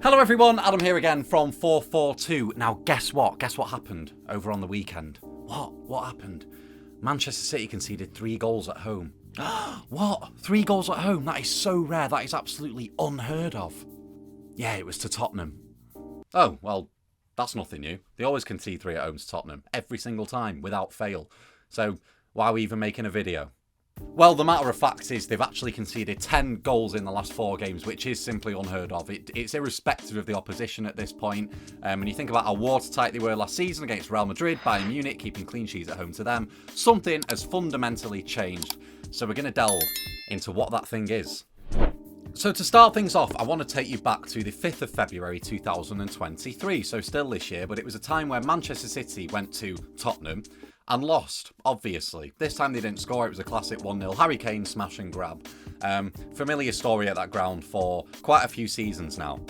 Hello everyone, Adam here again from FourFourTwo. Now guess what? Guess what happened over on the weekend? What happened? Manchester City conceded 3 goals at home. What? 3 goals at home? That is so rare. That is absolutely unheard of. Yeah, it was to Tottenham. Oh, well, that's nothing new. They always concede 3 at home to Tottenham. Every single time, without fail. So, why are we even making a video? Well, the matter of fact is they've actually conceded 10 goals in the last 4 games, which is simply unheard of. It's irrespective of the opposition at this point. When you think about how watertight they were last season against Real Madrid, Bayern Munich, keeping clean sheets at home to them, something has fundamentally changed. So we're going to delve into what that thing is. So to start things off, I want to take you back to the 5th of February 2023, so still this year, but it was a time where Manchester City went to Tottenham and lost, obviously. This time they didn't score, it was a classic 1-0 Harry Kane smash and grab. Familiar story at that ground for quite a few seasons now.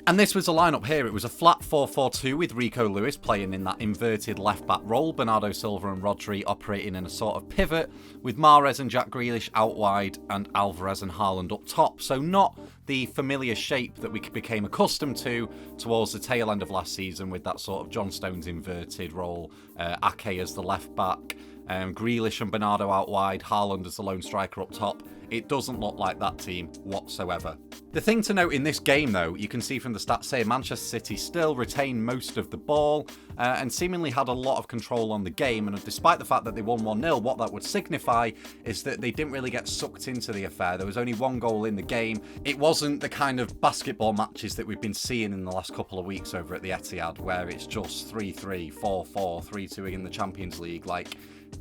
And this was a lineup here. It was a flat 4-4-2 with Rico Lewis playing in that inverted left-back role, Bernardo Silva and Rodri operating in a sort of pivot, with Mahrez and Jack Grealish out wide and Alvarez and Haaland up top. So not the familiar shape that we became accustomed to towards the tail end of last season with that sort of John Stones inverted role, Ake as the left-back, Grealish and Bernardo out wide, Haaland as the lone striker up top. It doesn't look like that team whatsoever. The thing to note in this game, though, you can see from the stats here, Manchester City still retained most of the ball and seemingly had a lot of control on the game. And despite the fact that they won 1-0, what that would signify is that they didn't really get sucked into the affair. There was only 1 goal in the game. It wasn't the kind of basketball matches that we've been seeing in the last couple of weeks over at the Etihad, where it's just 3-3, 4-4, 3-2 in the Champions League. Like,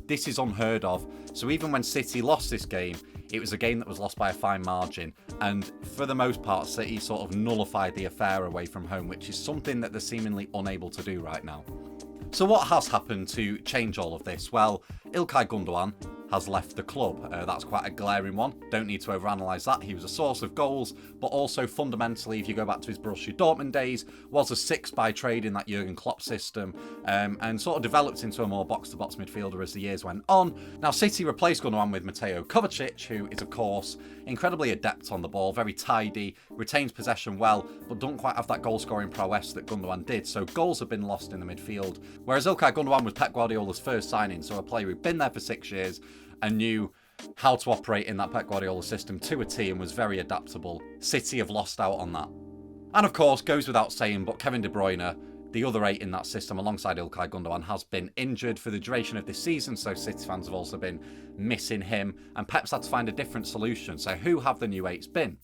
this is unheard of. So even when City lost this game, it was a game that was lost by a fine margin, and for the most part, City sort of nullified the affair away from home, which is something that they're seemingly unable to do right now. So what has happened to change all of this? Well, İlkay Gündoğan has left the club. That's quite a glaring one. Don't need to overanalyse that. He was a source of goals, but also fundamentally, if you go back to his Borussia Dortmund days, was a 6 by trade in that Jurgen Klopp system, and sort of developed into a more box-to-box midfielder as the years went on. Now, City replaced Gündoğan with Mateo Kovacic, who is, of course, incredibly adept on the ball, very tidy, retains possession well, but don't quite have that goal-scoring prowess that Gündoğan did. So goals have been lost in the midfield. Whereas İlkay Gündoğan was Pep Guardiola's first signing, so a player who'd been there for 6 years and knew how to operate in that Pep Guardiola system to a T and was very adaptable. City have lost out on that. And of course, goes without saying, but Kevin De Bruyne, the other 8 in that system alongside İlkay Gündoğan, has been injured for the duration of this season, so City fans have also been missing him, and Pep's had to find a different solution. So who have the new 8s been?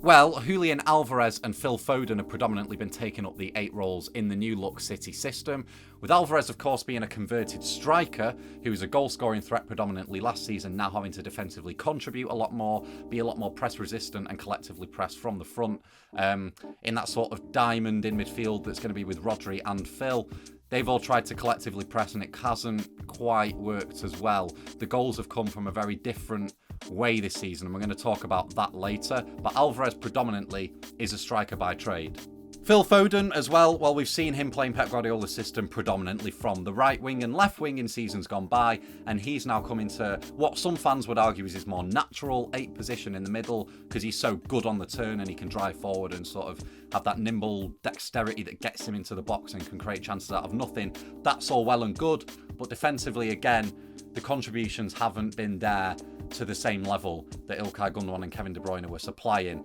Well, Julian Alvarez and Phil Foden have predominantly been taking up the 8 roles in the new look City system, with Alvarez of course being a converted striker who was a goal-scoring threat predominantly last season, now having to defensively contribute a lot more, be a lot more press resistant and collectively press from the front in that sort of diamond in midfield that's going to be with Rodri and Phil. They've all tried to collectively press and it hasn't quite worked as well. The goals have come from a very different way this season, and we're going to talk about that later, but Alvarez predominantly is a striker by trade. Phil Foden as well, we've seen him playing Pep Guardiola's system predominantly from the right wing and left wing in seasons gone by, and he's now come into what some fans would argue is his more natural 8 position in the middle, because he's so good on the turn and he can drive forward and sort of have that nimble dexterity that gets him into the box and can create chances out of nothing. That's all well and good, but defensively again, the contributions haven't been there to the same level that İlkay Gündoğan and Kevin De Bruyne were supplying,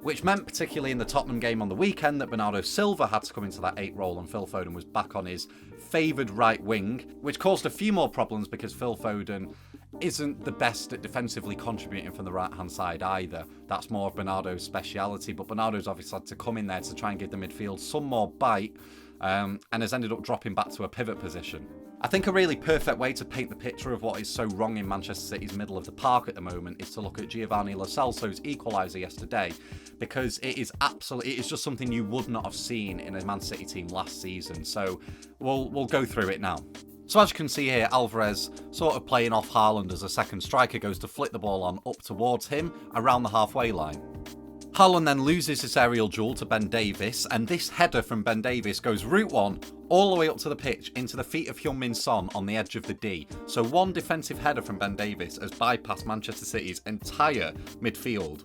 which meant particularly in the Tottenham game on the weekend that Bernardo Silva had to come into that 8 role and Phil Foden was back on his favoured right wing, which caused a few more problems because Phil Foden isn't the best at defensively contributing from the right hand side either. That's more of Bernardo's speciality, but Bernardo's obviously had to come in there to try and give the midfield some more bite, and has ended up dropping back to a pivot position. I think a really perfect way to paint the picture of what is so wrong in Manchester City's middle of the park at the moment is to look at Giovanni Lo Celso's equaliser yesterday, because it is just something you would not have seen in a Man City team last season. So we'll go through it now. So as you can see here, Alvarez sort of playing off Haaland as a second striker goes to flick the ball on up towards him around the halfway line. Haaland then loses this aerial duel to Ben Davies, and this header from Ben Davies goes route 1 all the way up to the pitch into the feet of Heung-min Son on the edge of the D. So one defensive header from Ben Davies has bypassed Manchester City's entire midfield.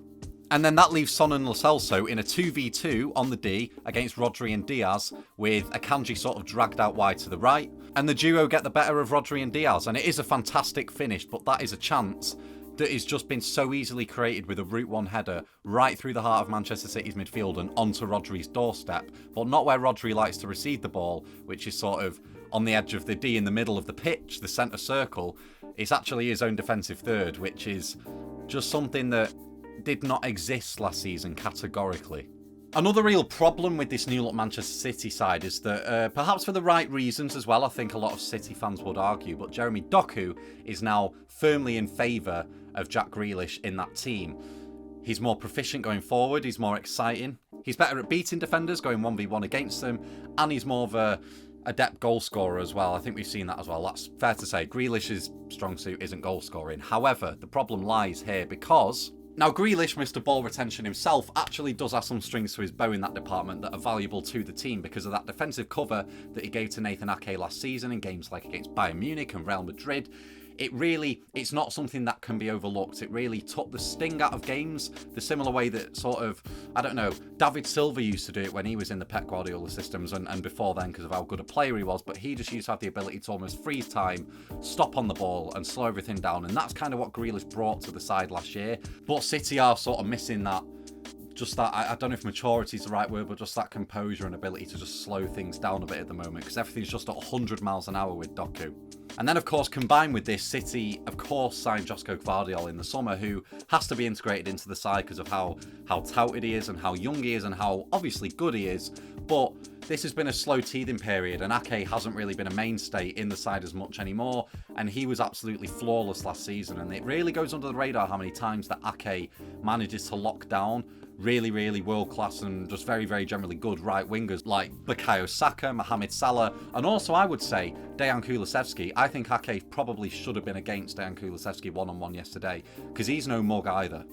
And then that leaves Son and Lo Celso in a 2v2 on the D against Rodri and Diaz, with Akanji sort of dragged out wide to the right. And the duo get the better of Rodri and Diaz. And it is a fantastic finish, but that is a chance that has just been so easily created with a Route 1 header right through the heart of Manchester City's midfield and onto Rodri's doorstep, but not where Rodri likes to receive the ball, which is sort of on the edge of the D in the middle of the pitch, the centre circle. It's actually his own defensive third, which is just something that did not exist last season categorically. Another real problem with this new look Manchester City side is that, perhaps for the right reasons as well, I think a lot of City fans would argue, but Jeremy Doku is now firmly in favour of Jack Grealish in that team. He's more proficient going forward, he's more exciting, he's better at beating defenders, going 1v1 against them, and he's more of a adept goal scorer as well. I think we've seen that as well. That's fair to say. Grealish's strong suit isn't goal scoring. However, the problem lies here because now Grealish, Mr. Ball Retention himself, actually does have some strings to his bow in that department that are valuable to the team because of that defensive cover that he gave to Nathan Ake last season in games like against Bayern Munich and Real Madrid. It's not something that can be overlooked. It really took the sting out of games, the similar way that sort of, I don't know, David Silva used to do it when he was in the Pep Guardiola systems and before then because of how good a player he was, but he just used to have the ability to almost freeze time, stop on the ball and slow everything down, and that's kind of what Grealish brought to the side last year. But City are sort of missing that. Just that, I don't know if maturity is the right word, but just that composure and ability to just slow things down a bit at the moment because everything's just at 100 miles an hour with Doku. And then, of course, combined with this, City, of course, signed Josko Gvardiol in the summer, who has to be integrated into the side because of how touted he is and how young he is and how obviously good he is. But this has been a slow teething period and Ake hasn't really been a mainstay in the side as much anymore. And he was absolutely flawless last season. And it really goes under the radar how many times that Ake manages to lock down really, really world-class and just very, very generally good right wingers like Bukayo Saka, Mohamed Salah, and also I would say Dejan Kulusevski. I think Ake probably should have been against Dejan Kulusevski one-on-one yesterday because he's no mug either.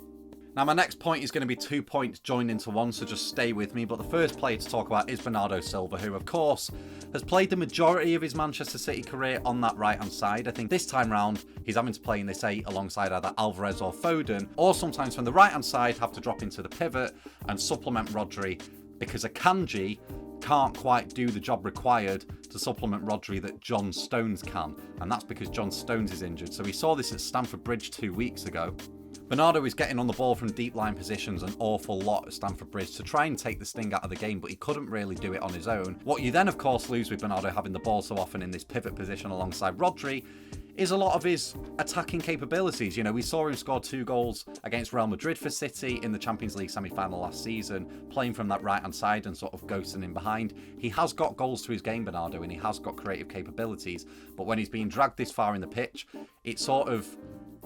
Now, my next point is going to be 2 points joined into one, so just stay with me. But the first player to talk about is Bernardo Silva, who, of course, has played the majority of his Manchester City career on that right-hand side. I think this time round, he's having to play in this 8 alongside either Alvarez or Foden, or sometimes from the right-hand side, have to drop into the pivot and supplement Rodri, because Akanji can't quite do the job required to supplement Rodri that John Stones can. And that's because John Stones is injured. So we saw this at Stamford Bridge 2 weeks ago. Bernardo is getting on the ball from deep line positions an awful lot at Stamford Bridge to try and take the sting out of the game, but he couldn't really do it on his own. What you then, of course, lose with Bernardo having the ball so often in this pivot position alongside Rodri is a lot of his attacking capabilities. You know, we saw him score 2 goals against Real Madrid for City in the Champions League semi-final last season, playing from that right-hand side and sort of ghosting in behind. He has got goals to his game, Bernardo, and he has got creative capabilities, but when he's being dragged this far in the pitch,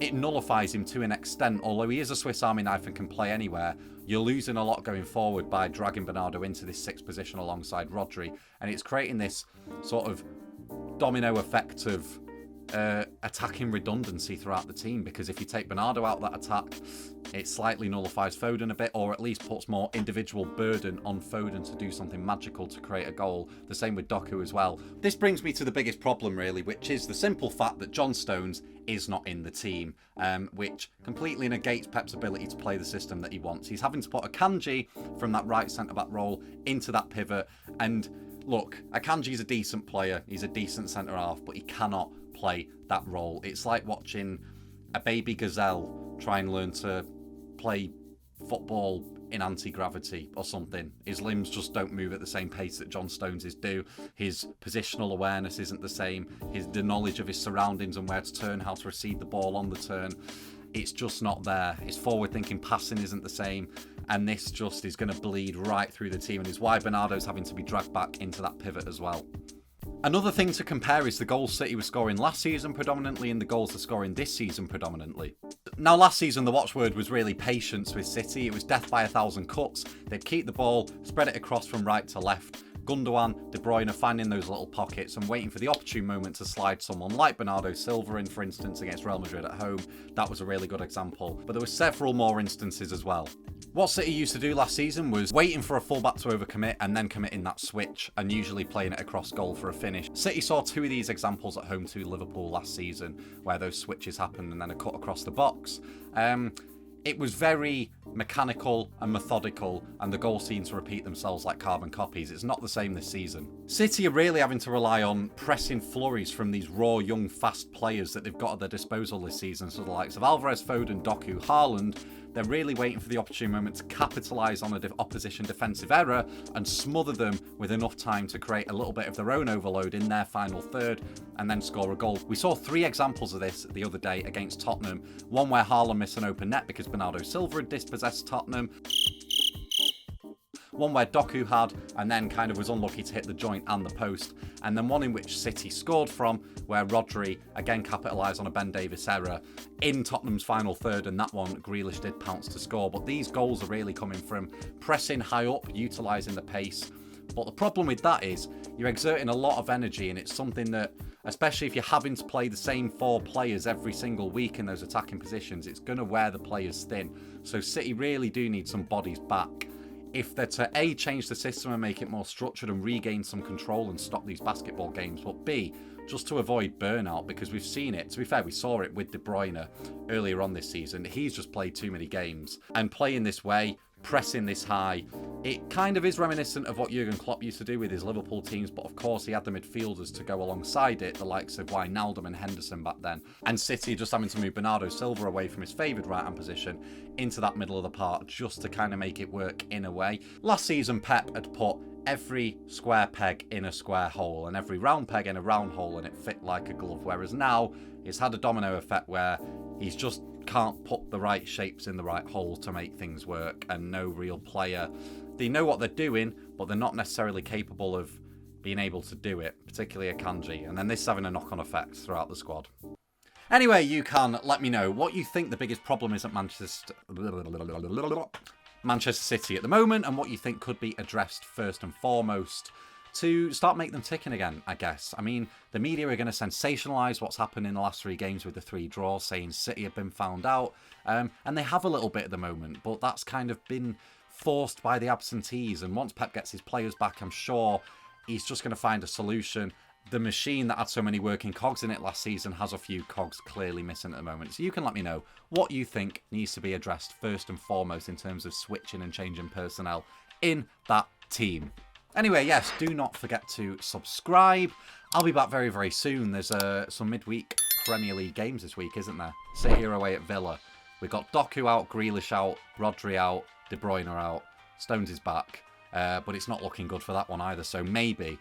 it nullifies him to an extent. Although he is a Swiss Army knife and can play anywhere, you're losing a lot going forward by dragging Bernardo into this 6th position alongside Rodri, and it's creating this sort of domino effect of attacking redundancy throughout the team, because if you take Bernardo out of that attack, it slightly nullifies Foden a bit, or at least puts more individual burden on Foden to do something magical to create a goal. The same with Doku as well. This brings me to the biggest problem really, which is the simple fact that John Stones is not in the team, which completely negates Pep's ability to play the system that he wants. He's having to put Akanji from that right centre-back role into that pivot, and look, Akanji's a decent player, he's a decent centre-half, but he cannot play that role. It's like watching a baby gazelle try and learn to play football in anti-gravity or something. His limbs just don't move at the same pace that John Stones's do. His positional awareness isn't the same. The knowledge of his surroundings and where to turn, how to receive the ball on the turn, it's just not there. His forward-thinking passing isn't the same. And this just is going to bleed right through the team, and is why Bernardo's having to be dragged back into that pivot as well. Another thing to compare is the goals City was scoring last season predominantly and the goals they're scoring this season predominantly. Now, last season, the watchword was really patience with City. It was death by 1,000 cuts. They'd keep the ball, spread it across from right to left. Gundogan, De Bruyne finding those little pockets and waiting for the opportune moment to slide someone like Bernardo Silva in, for instance, against Real Madrid at home. That was a really good example. But there were several more instances as well. What City used to do last season was waiting for a fullback to overcommit and then committing that switch and usually playing it across goal for a finish. City saw 2 of these examples at home to Liverpool last season where those switches happened and then a cut across the box. It was very mechanical and methodical, and the goals seem to repeat themselves like carbon copies. It's not the same this season. City are really having to rely on pressing flurries from these raw, young, fast players that they've got at their disposal this season. So the likes of Alvarez, Foden, Doku, Haaland, they're really waiting for the opportune moment to capitalise on an opposition defensive error and smother them with enough time to create a little bit of their own overload in their final third and then score a goal. We saw 3 examples of this the other day against Tottenham. One where Haaland missed an open net because Bernardo Silva had dispossessed Tottenham. One where Doku had, and then kind of was unlucky to hit the joint and the post. And then one in which City scored from, where Rodri again capitalised on a Ben Davies error in Tottenham's final third, and that one Grealish did pounce to score. But these goals are really coming from pressing high up, utilising the pace. But the problem with that is you're exerting a lot of energy, and it's something that, especially if you're having to play the same 4 players every single week in those attacking positions, it's going to wear the players thin. So City really do need some bodies back if they're to A, change the system and make it more structured and regain some control and stop these basketball games, but B, just to avoid burnout, because we've seen it. To be fair, we saw it with De Bruyne earlier on this season. He's just played too many games, and playing this way, pressing this high, it kind of is reminiscent of what Jurgen Klopp used to do with his Liverpool teams, but of course he had the midfielders to go alongside it, the likes of Wijnaldum and Henderson back then, and City just having to move Bernardo Silva away from his favoured right-hand position into that middle of the park just to kind of make it work in a way. Last season Pep had put every square peg in a square hole and every round peg in a round hole, and it fit like a glove, whereas now it's had a domino effect where he's just can't put the right shapes in the right hole to make things work, and no real player, they know what they're doing, but they're not necessarily capable of being able to do it, particularly Akanji, and then this is having a knock-on effect throughout the squad. Anyway, you can let me know what you think the biggest problem is at Manchester City at the moment, and what you think could be addressed first and foremost to start making them ticking again, I guess. I mean, the media are going to sensationalise what's happened in the last 3 games with the 3 draws, saying City have been found out, and they have a little bit at the moment, but that's kind of been forced by the absentees, and once Pep gets his players back, I'm sure he's just going to find a solution. The machine that had so many working cogs in it last season has a few cogs clearly missing at the moment. So you can let me know what you think needs to be addressed first and foremost in terms of switching and changing personnel in that team. Anyway, yes, do not forget to subscribe. I'll be back very, very soon. There's some midweek Premier League games this week, isn't there? City are away at Villa. We've got Doku out, Grealish out, Rodri out, De Bruyne out, Stones is back. But it's not looking good for that one either. So maybe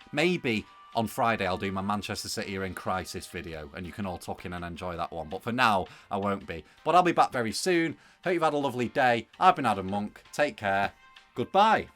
on Friday I'll do my Manchester City are in crisis video, and you can all tuck in and enjoy that one. But for now, I won't be. But I'll be back very soon. Hope you've had a lovely day. I've been Adam Monk. Take care. Goodbye.